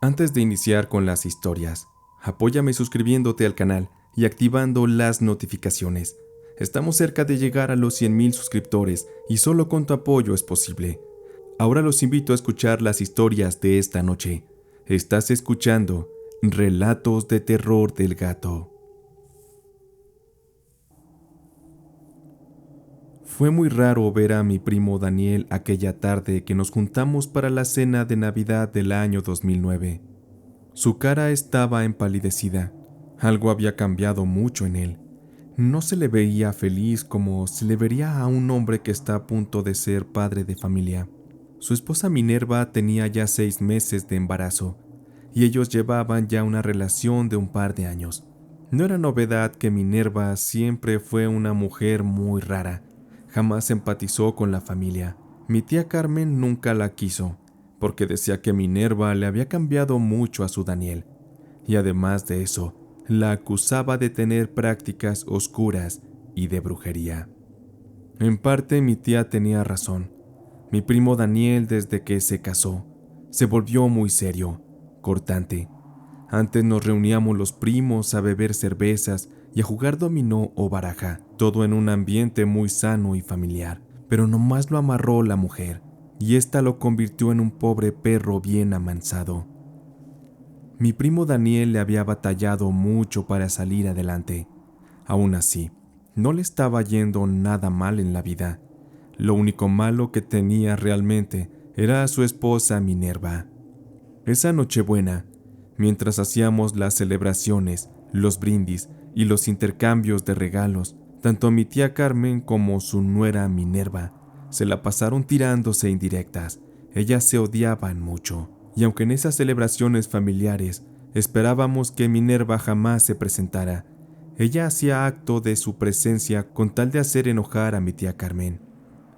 Antes de iniciar con las historias, apóyame suscribiéndote al canal y activando las notificaciones. Estamos cerca de llegar a los 100,000 suscriptores y solo con tu apoyo es posible. Ahora los invito a escuchar las historias de esta noche. Estás escuchando Relatos de Terror del Gato. Fue muy raro ver a mi primo Daniel aquella tarde que nos juntamos para la cena de Navidad del año 2009. Su cara estaba empalidecida. Algo había cambiado mucho en él. No se le veía feliz como se le vería a un hombre que está a punto de ser padre de familia. Su esposa Minerva tenía ya 6 meses de embarazo y ellos llevaban ya una relación de un par de años. No era novedad que Minerva siempre fue una mujer muy rara. Jamás empatizó con la familia. Mi tía Carmen nunca la quiso, porque decía que Minerva le había cambiado mucho a su Daniel. Y además de eso, la acusaba de tener prácticas oscuras y de brujería. En parte mi tía tenía razón. Mi primo Daniel, desde que se casó, se volvió muy serio, cortante. Antes nos reuníamos los primos a beber cervezas y a jugar dominó o baraja, todo en un ambiente muy sano y familiar. Pero nomás lo amarró la mujer, y ésta lo convirtió en un pobre perro bien amansado. Mi primo Daniel le había batallado mucho para salir adelante. Aún así, no le estaba yendo nada mal en la vida. Lo único malo que tenía realmente era a su esposa Minerva. Esa Nochebuena, mientras hacíamos las celebraciones, los brindis y los intercambios de regalos, tanto mi tía Carmen como su nuera Minerva se la pasaron tirándose indirectas. Ellas se odiaban mucho, y aunque en esas celebraciones familiares esperábamos que Minerva jamás se presentara, ella hacía acto de su presencia con tal de hacer enojar a mi tía Carmen.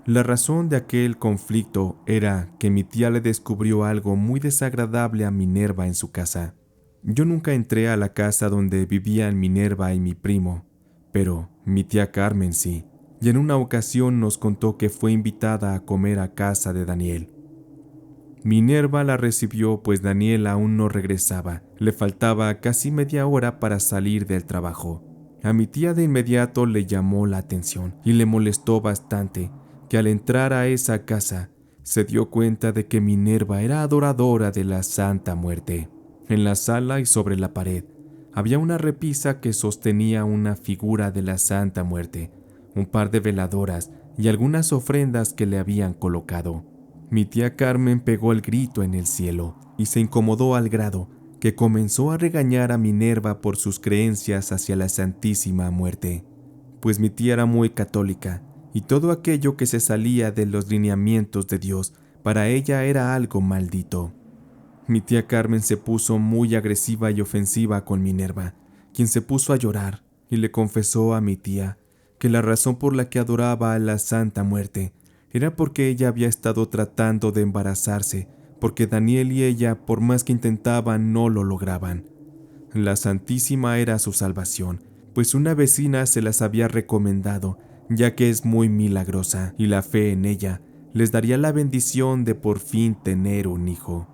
La razón de aquel conflicto era que mi tía le descubrió algo muy desagradable a Minerva en su casa. Yo nunca entré a la casa donde vivían Minerva y mi primo, pero mi tía Carmen sí, y en una ocasión nos contó que fue invitada a comer a casa de Daniel. Minerva la recibió pues Daniel aún no regresaba, le faltaba casi media hora para salir del trabajo. A mi tía de inmediato le llamó la atención y le molestó bastante que al entrar a esa casa se dio cuenta de que Minerva era adoradora de la Santa Muerte. En la sala y sobre la pared había una repisa que sostenía una figura de la Santa Muerte, un par de veladoras y algunas ofrendas que le habían colocado. Mi tía Carmen pegó el grito en el cielo y se incomodó al grado que comenzó a regañar a Minerva por sus creencias hacia la Santísima Muerte, pues mi tía era muy católica y todo aquello que se salía de los lineamientos de Dios para ella era algo maldito. Mi tía Carmen se puso muy agresiva y ofensiva con Minerva, quien se puso a llorar y le confesó a mi tía que la razón por la que adoraba a la Santa Muerte era porque ella había estado tratando de embarazarse, porque Daniel y ella, por más que intentaban, no lo lograban. La Santísima era su salvación, pues una vecina se las había recomendado, ya que es muy milagrosa, y la fe en ella les daría la bendición de por fin tener un hijo.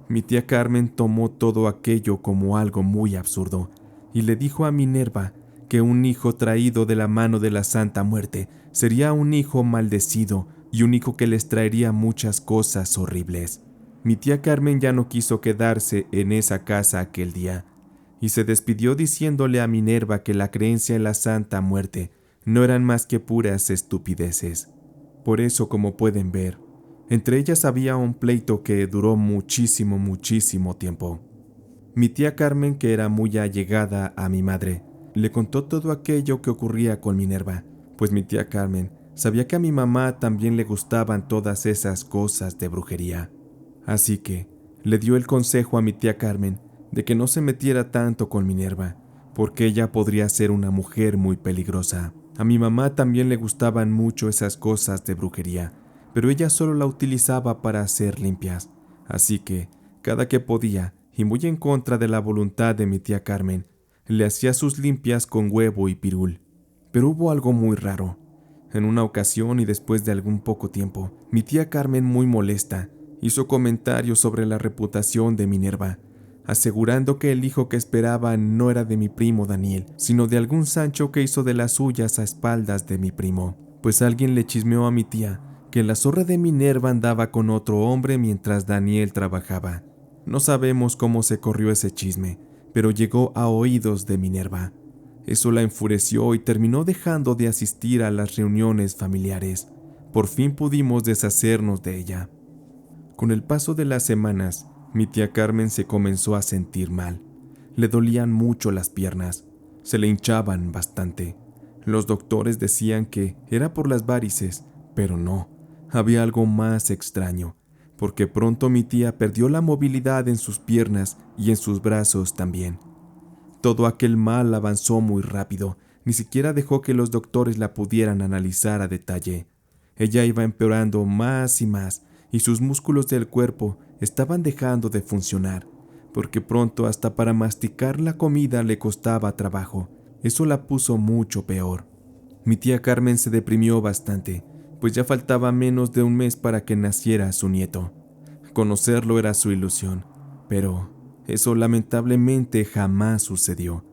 Mi tía Carmen tomó todo aquello como algo muy absurdo, y le dijo a Minerva que un hijo traído de la mano de la Santa Muerte sería un hijo maldecido y un hijo que les traería muchas cosas horribles. Mi tía Carmen ya no quiso quedarse en esa casa aquel día, y se despidió diciéndole a Minerva que la creencia en la Santa Muerte no eran más que puras estupideces. Por eso, como pueden ver, entre ellas había un pleito que duró muchísimo tiempo. Mi tía Carmen, que era muy allegada a mi madre, le contó todo aquello que ocurría con Minerva, pues mi tía Carmen sabía que a mi mamá también le gustaban todas esas cosas de brujería. Así que le dio el consejo a mi tía Carmen de que no se metiera tanto con Minerva, porque ella podría ser una mujer muy peligrosa. A mi mamá también le gustaban mucho esas cosas de brujería, pero ella solo la utilizaba para hacer limpias. Así que, cada que podía, y muy en contra de la voluntad de mi tía Carmen, le hacía sus limpias con huevo y pirul. Pero hubo algo muy raro. En una ocasión y después de algún poco tiempo, mi tía Carmen, muy molesta, hizo comentarios sobre la reputación de Minerva, asegurando que el hijo que esperaba no era de mi primo Daniel, sino de algún Sancho que hizo de las suyas a espaldas de mi primo, pues alguien le chismeó a mi tía que la zorra de Minerva andaba con otro hombre mientras Daniel trabajaba. No sabemos cómo se corrió ese chisme, pero llegó a oídos de Minerva. Eso la enfureció y terminó dejando de asistir a las reuniones familiares. Por fin pudimos deshacernos de ella. Con el paso de las semanas, mi tía Carmen se comenzó a sentir mal. Le dolían mucho las piernas, se le hinchaban bastante. Los doctores decían que era por las varices, pero no, había algo más extraño, porque pronto mi tía perdió la movilidad en sus piernas y en sus brazos también. Todo aquel mal avanzó muy rápido, ni siquiera dejó que los doctores la pudieran analizar a detalle. Ella iba empeorando más y sus músculos del cuerpo estaban dejando de funcionar, porque pronto hasta para masticar la comida le costaba trabajo. Eso la puso mucho peor. Mi tía Carmen se deprimió bastante, pues ya faltaba menos de un mes para que naciera su nieto. Conocerlo era su ilusión, pero eso lamentablemente jamás sucedió.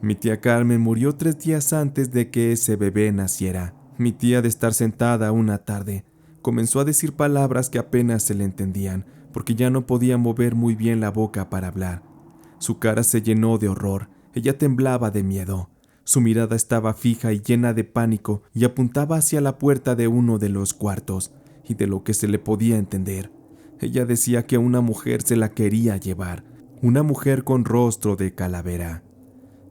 Mi tía Carmen murió 3 días antes de que ese bebé naciera. Mi tía, de estar sentada una tarde, comenzó a decir palabras que apenas se le entendían, porque ya no podía mover muy bien la boca para hablar. Su cara se llenó de horror, ella temblaba de miedo. Su mirada estaba fija y llena de pánico y apuntaba hacia la puerta de uno de los cuartos, y de lo que se le podía entender, ella decía que una mujer se la quería llevar, una mujer con rostro de calavera.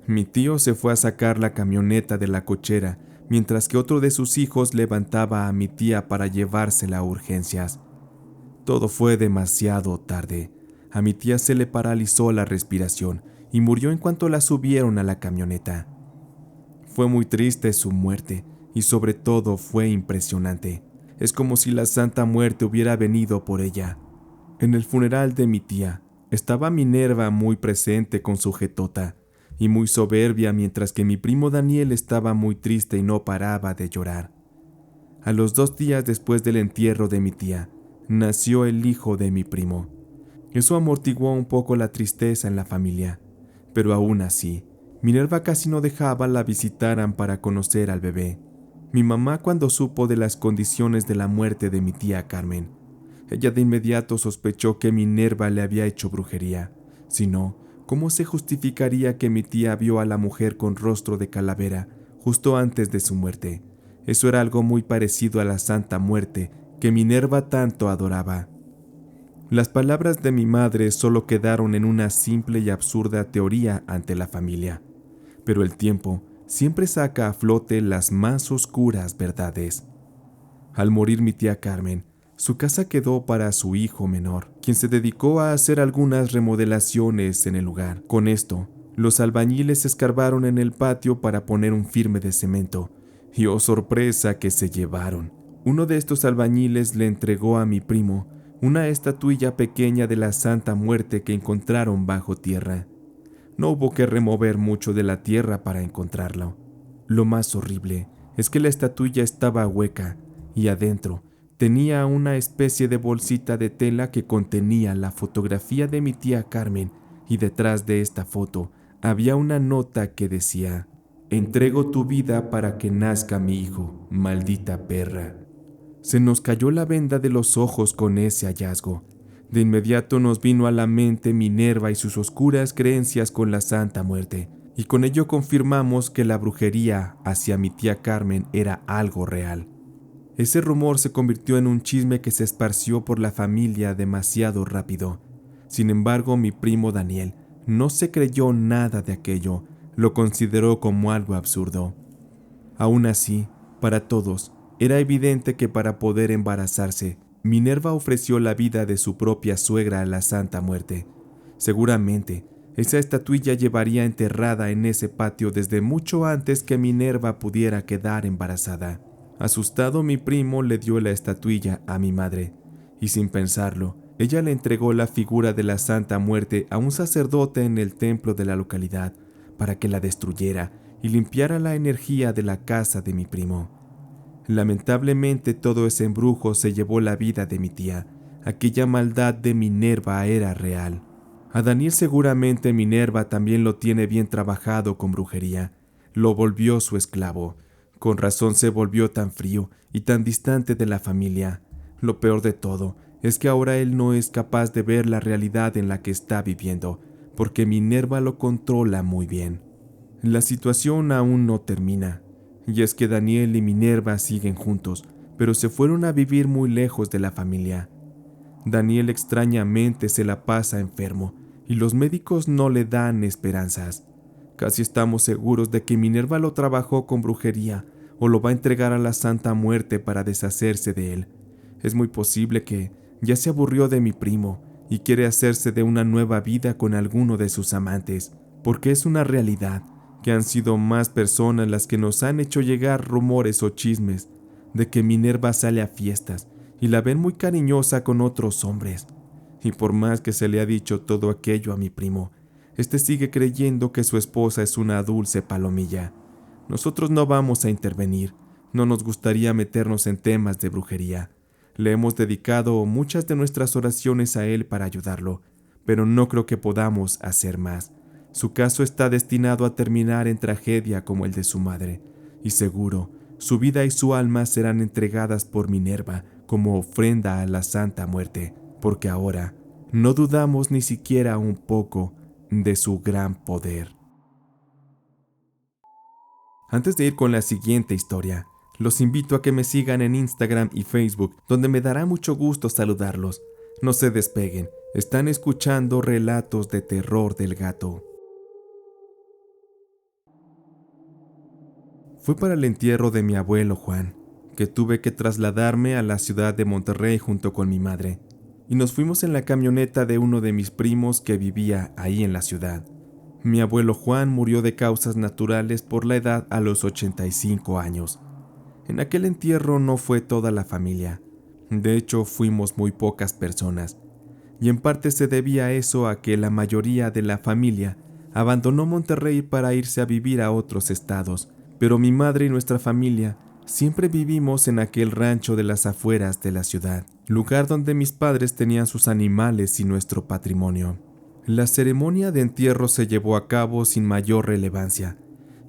Mi tío se fue a sacar la camioneta de la cochera, mientras que otro de sus hijos levantaba a mi tía para llevársela a urgencias. Todo fue demasiado tarde. A mi tía se le paralizó la respiración y murió en cuanto la subieron a la camioneta. Fue muy triste su muerte y sobre todo fue impresionante. Es como si la Santa Muerte hubiera venido por ella. En el funeral de mi tía estaba Minerva muy presente con su jetota y muy soberbia, mientras que mi primo Daniel estaba muy triste y no paraba de llorar. A los 2 días después del entierro de mi tía, nació el hijo de mi primo. Eso amortiguó un poco la tristeza en la familia, pero aún así, Minerva casi no dejaba la visitaran para conocer al bebé. Mi mamá, cuando supo de las condiciones de la muerte de mi tía Carmen, ella de inmediato sospechó que Minerva le había hecho brujería. Si no, ¿cómo se justificaría que mi tía vio a la mujer con rostro de calavera justo antes de su muerte? Eso era algo muy parecido a la Santa Muerte que Minerva tanto adoraba. Las palabras de mi madre solo quedaron en una simple y absurda teoría ante la familia, pero el tiempo siempre saca a flote las más oscuras verdades. Al morir mi tía Carmen, su casa quedó para su hijo menor, quien se dedicó a hacer algunas remodelaciones en el lugar. Con esto, los albañiles escarbaron en el patio para poner un firme de cemento, y oh sorpresa que se llevaron. Uno de estos albañiles le entregó a mi primo una estatuilla pequeña de la Santa Muerte que encontraron bajo tierra. No hubo que remover mucho de la tierra para encontrarlo. Lo más horrible es que la estatuilla estaba hueca y adentro tenía una especie de bolsita de tela que contenía la fotografía de mi tía Carmen, y detrás de esta foto había una nota que decía: «Entrego tu vida para que nazca mi hijo, maldita perra». Se nos cayó la venda de los ojos con ese hallazgo. De inmediato nos vino a la mente Minerva y sus oscuras creencias con la Santa Muerte, y con ello confirmamos que la brujería hacia mi tía Carmen era algo real. Ese rumor se convirtió en un chisme que se esparció por la familia demasiado rápido. Sin embargo, mi primo Daniel no se creyó nada de aquello, lo consideró como algo absurdo. Aún así, para todos, era evidente que para poder embarazarse, Minerva ofreció la vida de su propia suegra a la Santa Muerte. Seguramente, esa estatuilla llevaría enterrada en ese patio desde mucho antes que Minerva pudiera quedar embarazada. Asustado, mi primo le dio la estatuilla a mi madre, y sin pensarlo, ella le entregó la figura de la Santa Muerte a un sacerdote en el templo de la localidad para que la destruyera y limpiara la energía de la casa de mi primo. Lamentablemente, todo ese embrujo se llevó la vida de mi tía, aquella maldad de Minerva era real. A Daniel seguramente Minerva también lo tiene bien trabajado con brujería. Lo volvió su esclavo. Con razón se volvió tan frío y tan distante de la familia. Lo peor de todo es que ahora él no es capaz de ver la realidad en la que está viviendo, porque Minerva lo controla muy bien. La situación aún no termina, y es que Daniel y Minerva siguen juntos, pero se fueron a vivir muy lejos de la familia. Daniel extrañamente se la pasa enfermo, y los médicos no le dan esperanzas. Casi estamos seguros de que Minerva lo trabajó con brujería o lo va a entregar a la Santa Muerte para deshacerse de él. Es muy posible que ya se aburrió de mi primo y quiere hacerse de una nueva vida con alguno de sus amantes, porque es una realidad que han sido más personas las que nos han hecho llegar rumores o chismes de que Minerva sale a fiestas y la ven muy cariñosa con otros hombres. Y por más que se le ha dicho todo aquello a mi primo, este sigue creyendo que su esposa es una dulce palomilla. Nosotros no vamos a intervenir, no nos gustaría meternos en temas de brujería. Le hemos dedicado muchas de nuestras oraciones a él para ayudarlo, pero no creo que podamos hacer más. Su caso está destinado a terminar en tragedia como el de su madre, y seguro, su vida y su alma serán entregadas por Minerva como ofrenda a la Santa Muerte, porque ahora no dudamos ni siquiera un poco de su gran poder. Antes de ir con la siguiente historia, los invito a que me sigan en Instagram y Facebook, donde me dará mucho gusto saludarlos. No se despeguen, están escuchando Relatos de Terror del Gato. Fue para el entierro de mi abuelo Juan, que tuve que trasladarme a la ciudad de Monterrey junto con mi madre, y nos fuimos en la camioneta de uno de mis primos que vivía ahí en la ciudad. Mi abuelo Juan murió de causas naturales por la edad a los 85 años. En aquel entierro no fue toda la familia, de hecho fuimos muy pocas personas, y en parte se debía a eso a que la mayoría de la familia abandonó Monterrey para irse a vivir a otros estados, pero mi madre y nuestra familia siempre vivimos en aquel rancho de las afueras de la ciudad, lugar donde mis padres tenían sus animales y nuestro patrimonio. La ceremonia de entierro se llevó a cabo sin mayor relevancia,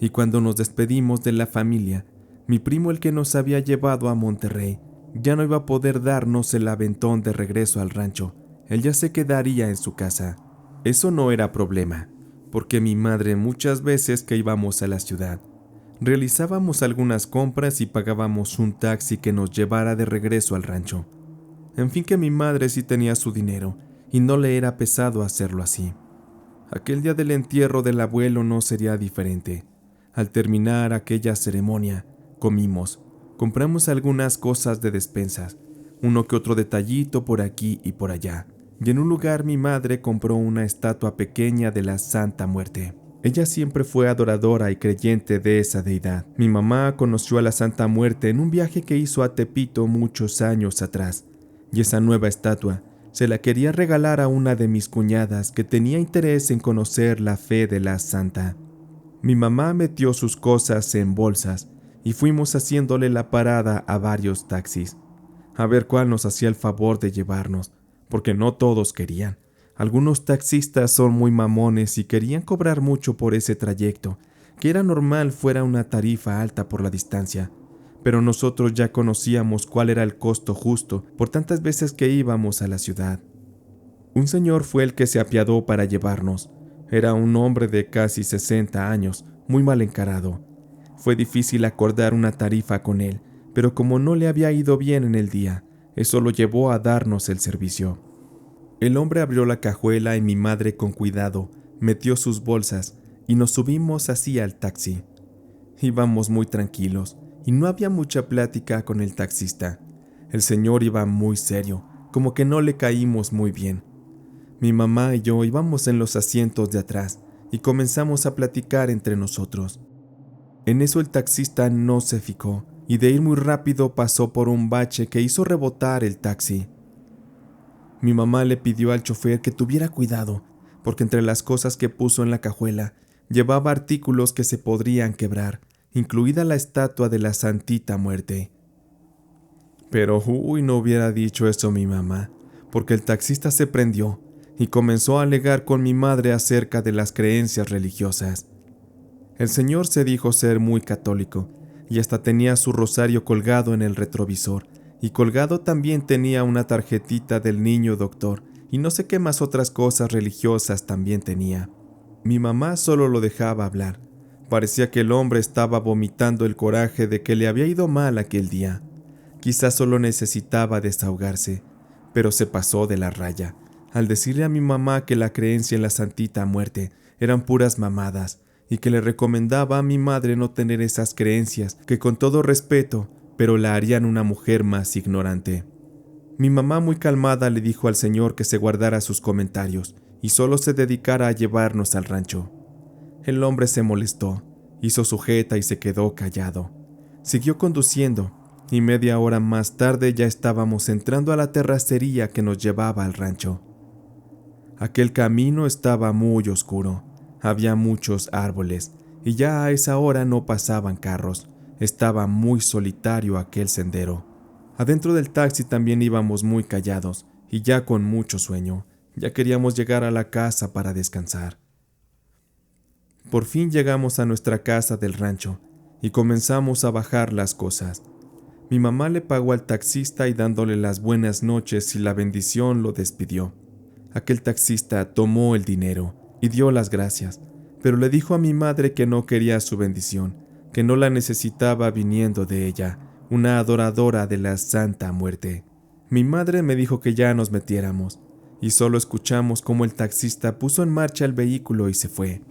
y cuando nos despedimos de la familia, mi primo, el que nos había llevado a Monterrey, ya no iba a poder darnos el aventón de regreso al rancho. Él ya se quedaría en su casa. Eso no era problema, porque mi madre muchas veces que íbamos a la ciudad, realizábamos algunas compras y pagábamos un taxi que nos llevara de regreso al rancho. En fin, que mi madre sí tenía su dinero y no le era pesado hacerlo así. Aquel día del entierro del abuelo no sería diferente. Al terminar aquella ceremonia, comimos, compramos algunas cosas de despensas, uno que otro detallito por aquí y por allá, y en un lugar mi madre compró una estatua pequeña de la Santa Muerte. Ella siempre fue adoradora y creyente de esa deidad. Mi mamá conoció a la Santa Muerte en un viaje que hizo a Tepito muchos años atrás, y esa nueva estatua se la quería regalar a una de mis cuñadas que tenía interés en conocer la fe de la santa. Mi mamá metió sus cosas en bolsas y fuimos haciéndole la parada a varios taxis, a ver cuál nos hacía el favor de llevarnos, porque no todos querían. Algunos taxistas son muy mamones y querían cobrar mucho por ese trayecto, que era normal fuera una tarifa alta por la distancia, pero nosotros ya conocíamos cuál era el costo justo por tantas veces que íbamos a la ciudad. Un señor fue el que se apiadó para llevarnos. Era un hombre de casi 60 años, muy mal encarado. Fue difícil acordar una tarifa con él, pero como no le había ido bien en el día, eso lo llevó a darnos el servicio. El hombre abrió la cajuela y mi madre con cuidado metió sus bolsas y nos subimos así al taxi. Íbamos muy tranquilos y no había mucha plática con el taxista. El señor iba muy serio, como que no le caímos muy bien. Mi mamá y yo íbamos en los asientos de atrás y comenzamos a platicar entre nosotros. En eso el taxista no se fijó y de ir muy rápido pasó por un bache que hizo rebotar el taxi. Mi mamá le pidió al chofer que tuviera cuidado, porque entre las cosas que puso en la cajuela llevaba artículos que se podrían quebrar, incluida la estatua de la Santita Muerte. Pero no hubiera dicho eso mi mamá, porque el taxista se prendió y comenzó a alegar con mi madre acerca de las creencias religiosas. El señor se dijo ser muy católico y hasta tenía su rosario colgado en el retrovisor, y colgado también tenía una tarjetita del niño doctor y no sé qué más otras cosas religiosas también tenía. Mi mamá solo lo dejaba hablar. Parecía que el hombre estaba vomitando el coraje de que le había ido mal aquel día. Quizás solo necesitaba desahogarse, pero se pasó de la raya al decirle a mi mamá que la creencia en la Santita Muerte eran puras mamadas y que le recomendaba a mi madre no tener esas creencias que, con todo respeto, pero la harían una mujer más ignorante. Mi mamá, muy calmada, le dijo al señor que se guardara sus comentarios y solo se dedicara a llevarnos al rancho. El hombre se molestó, hizo su jeta y se quedó callado. Siguió conduciendo y media hora más tarde ya estábamos entrando a la terracería que nos llevaba al rancho. Aquel camino estaba muy oscuro, había muchos árboles y ya a esa hora no pasaban carros. Estaba muy solitario aquel sendero. Adentro del taxi también íbamos muy callados y ya con mucho sueño. Ya queríamos llegar a la casa para descansar. Por fin llegamos a nuestra casa del rancho y comenzamos a bajar las cosas. Mi mamá le pagó al taxista y, dándole las buenas noches y la bendición, lo despidió. Aquel taxista tomó el dinero y dio las gracias, pero le dijo a mi madre que no quería su bendición, que no la necesitaba viniendo de ella, una adoradora de la Santa Muerte. Mi madre me dijo que ya nos metiéramos, y solo escuchamos cómo el taxista puso en marcha el vehículo y se fue.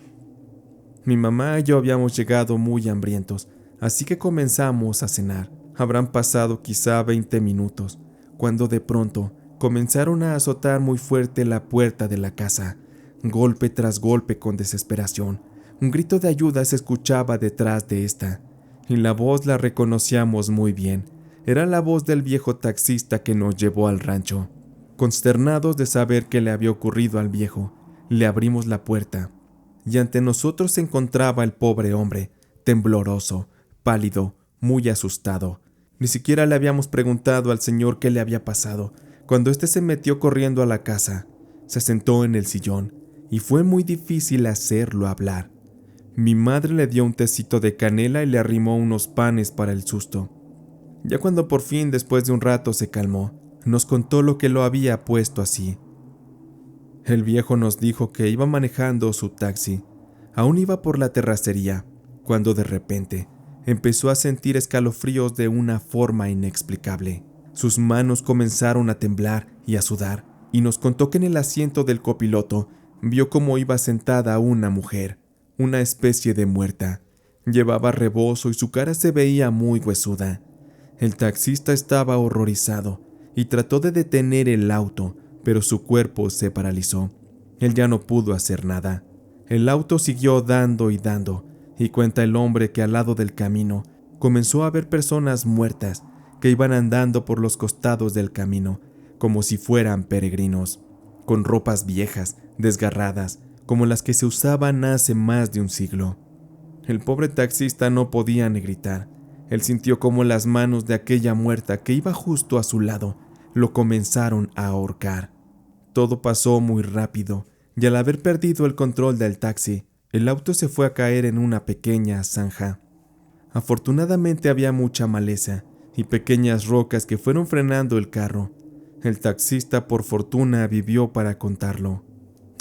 Mi mamá y yo habíamos llegado muy hambrientos, así que comenzamos a cenar. Habrán pasado quizá 20 minutos, cuando de pronto comenzaron a azotar muy fuerte la puerta de la casa, golpe tras golpe con desesperación. Un grito de ayuda se escuchaba detrás de esta, y la voz la reconocíamos muy bien. Era la voz del viejo taxista que nos llevó al rancho. Consternados de saber qué le había ocurrido al viejo, le abrimos la puerta, y ante nosotros se encontraba el pobre hombre, tembloroso, pálido, muy asustado. Ni siquiera le habíamos preguntado al señor qué le había pasado, cuando éste se metió corriendo a la casa. Se sentó en el sillón, y fue muy difícil hacerlo hablar. Mi madre le dio un tecito de canela y le arrimó unos panes para el susto. Ya cuando por fin, después de un rato, se calmó, nos contó lo que lo había puesto así. El viejo nos dijo que iba manejando su taxi. Aún iba por la terracería, cuando de repente empezó a sentir escalofríos de una forma inexplicable. Sus manos comenzaron a temblar y a sudar, y nos contó que en el asiento del copiloto vio cómo iba sentada una mujer, una especie de muerta. Llevaba rebozo y su cara se veía muy huesuda. El taxista estaba horrorizado y trató de detener el auto, pero su cuerpo se paralizó. Él ya no pudo hacer nada. El auto siguió dando y dando, y cuenta el hombre que al lado del camino comenzó a ver personas muertas que iban andando por los costados del camino, como si fueran peregrinos, con ropas viejas, desgarradas, como las que se usaban hace más de un siglo. El pobre taxista no podía ni gritar. Él sintió como las manos de aquella muerta que iba justo a su lado lo comenzaron a ahorcar. Todo pasó muy rápido, y al haber perdido el control del taxi, el auto se fue a caer en una pequeña zanja. Afortunadamente había mucha maleza y pequeñas rocas que fueron frenando el carro. El taxista, por fortuna, vivió para contarlo.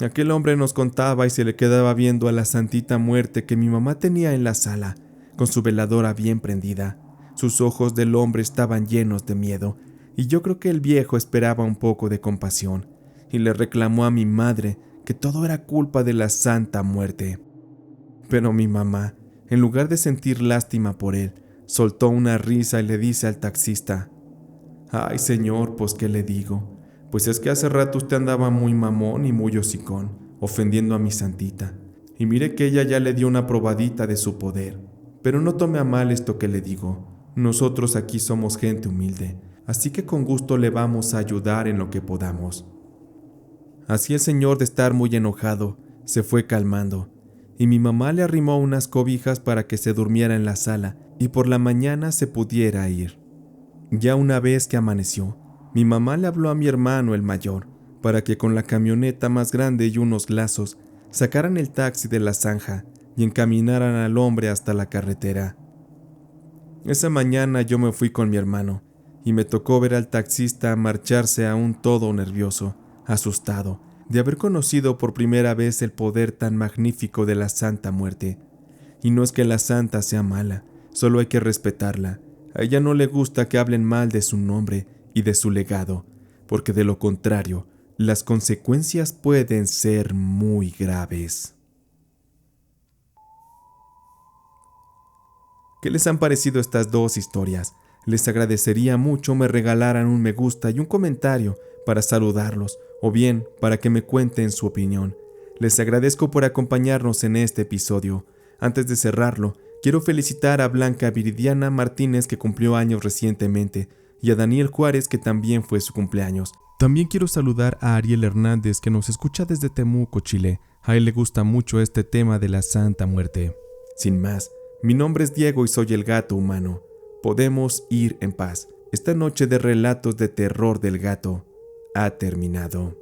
Aquel hombre nos contaba y se le quedaba viendo a la Santita Muerte que mi mamá tenía en la sala, con su veladora bien prendida. Sus ojos del hombre estaban llenos de miedo, y yo creo que el viejo esperaba un poco de compasión, y le reclamó a mi madre que todo era culpa de la Santa Muerte. Pero mi mamá, en lugar de sentir lástima por él, soltó una risa y le dice al taxista: «Ay, señor, pues ¿qué le digo? Pues es que hace rato usted andaba muy mamón y muy hocicón, ofendiendo a mi Santita. Y mire que ella ya le dio una probadita de su poder. Pero no tome a mal esto que le digo. Nosotros aquí somos gente humilde, así que con gusto le vamos a ayudar en lo que podamos». Así el señor, de estar muy enojado, se fue calmando, y mi mamá le arrimó unas cobijas para que se durmiera en la sala y por la mañana se pudiera ir. Ya una vez que amaneció, Mi mamá le habló a mi hermano el mayor para que con la camioneta más grande y unos lazos sacaran el taxi de la zanja y encaminaran al hombre hasta la carretera. Esa mañana yo me fui con mi hermano y me tocó ver al taxista marcharse aún todo nervioso, asustado, de haber conocido por primera vez el poder tan magnífico de la Santa Muerte. Y no es que la Santa sea mala, solo hay que respetarla. A ella no le gusta que hablen mal de su nombre y de su legado, porque de lo contrario, las consecuencias pueden ser muy graves. ¿Qué les han parecido estas dos historias? Les agradecería mucho me regalaran un me gusta y un comentario para saludarlos, o bien para que me cuenten su opinión. Les agradezco por acompañarnos en este episodio. Antes de cerrarlo, quiero felicitar a Blanca Viridiana Martínez, que cumplió años recientemente, y a Daniel Juárez, que también fue su cumpleaños. También quiero saludar a Ariel Hernández, que nos escucha desde Temuco, Chile. A él le gusta mucho este tema de la Santa Muerte. Sin más, mi nombre es Diego y soy el gato humano. Podemos ir en paz. Esta noche de relatos de terror del gato ha terminado.